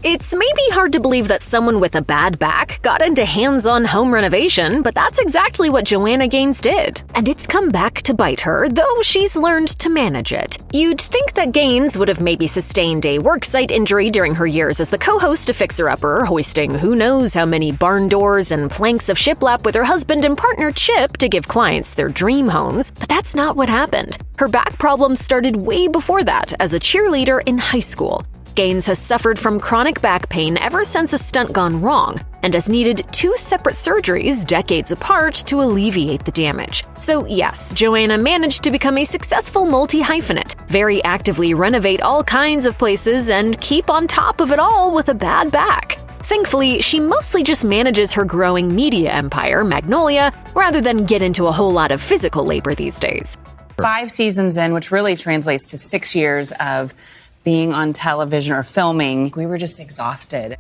It's maybe hard to believe that someone with a bad back got into hands-on home renovation, but that's exactly what Joanna Gaines did. And it's come back to bite her, though she's learned to manage it. You'd think that Gaines would have maybe sustained a worksite injury during her years as the co-host of Fixer Upper, hoisting who knows how many barn doors and planks of shiplap with her husband and partner Chip to give clients their dream homes, but that's not what happened. Her back problems started way before that, as a cheerleader in high school. Gaines has suffered from chronic back pain ever since a stunt gone wrong, and has needed 2 separate surgeries decades apart to alleviate the damage. So yes, Joanna managed to become a successful multi-hyphenate, very actively renovate all kinds of places, and keep on top of it all with a bad back. Thankfully, she mostly just manages her growing media empire, Magnolia, rather than get into a whole lot of physical labor these days. 5 seasons in, which really translates to 6 years of being on television or filming, we were just exhausted.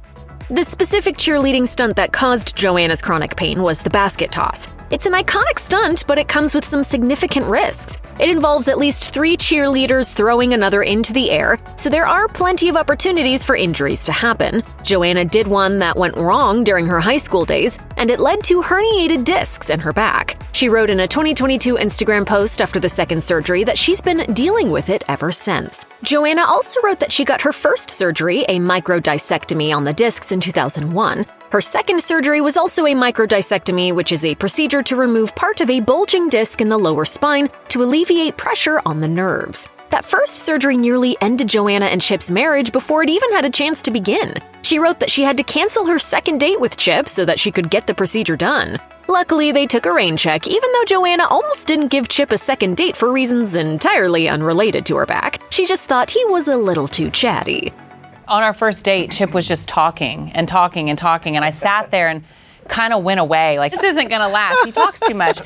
The specific cheerleading stunt that caused Joanna's chronic pain was the basket toss. It's an iconic stunt, but it comes with some significant risks. It involves at least 3 cheerleaders throwing another into the air, so there are plenty of opportunities for injuries to happen. Joanna did one that went wrong during her high school days, and it led to herniated discs in her back. She wrote in a 2022 Instagram post after the second surgery that she's been dealing with it ever since. Joanna also wrote that she got her first surgery, a microdiscectomy on the discs, in 2001. Her second surgery was also a microdiscectomy, which is a procedure to remove part of a bulging disc in the lower spine to alleviate pressure on the nerves. That first surgery nearly ended Joanna and Chip's marriage before it even had a chance to begin. She wrote that she had to cancel her second date with Chip so that she could get the procedure done. Luckily, they took a rain check, even though Joanna almost didn't give Chip a second date for reasons entirely unrelated to her back. She just thought he was a little too chatty. On our first date, Chip was just talking and talking and talking, and I sat there and kind of went away, like, this isn't gonna last, he talks too much.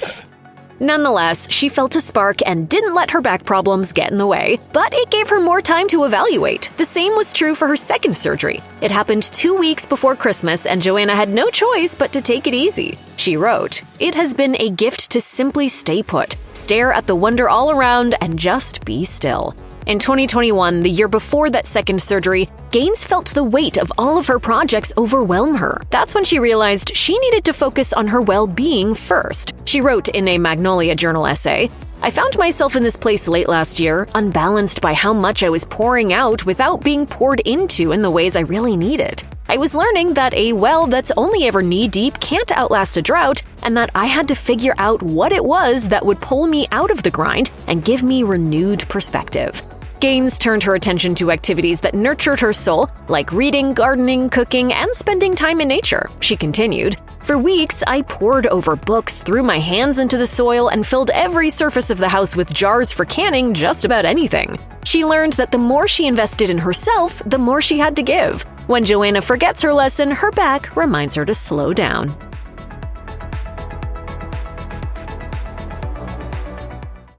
Nonetheless, she felt a spark and didn't let her back problems get in the way, but it gave her more time to evaluate. The same was true for her second surgery. It happened 2 weeks before Christmas, and Joanna had no choice but to take it easy. She wrote, "It has been a gift to simply stay put, stare at the wonder all around, and just be still." In 2021, the year before that second surgery, Gaines felt the weight of all of her projects overwhelm her. That's when she realized she needed to focus on her well-being first. She wrote in a Magnolia Journal essay, "I found myself in this place late last year, unbalanced by how much I was pouring out without being poured into in the ways I really needed. I was learning that a well that's only ever knee-deep can't outlast a drought, and that I had to figure out what it was that would pull me out of the grind and give me renewed perspective." Gaines turned her attention to activities that nurtured her soul, like reading, gardening, cooking, and spending time in nature. She continued, "For weeks, I pored over books, threw my hands into the soil, and filled every surface of the house with jars for canning just about anything." She learned that the more she invested in herself, the more she had to give. When Joanna forgets her lesson, her back reminds her to slow down.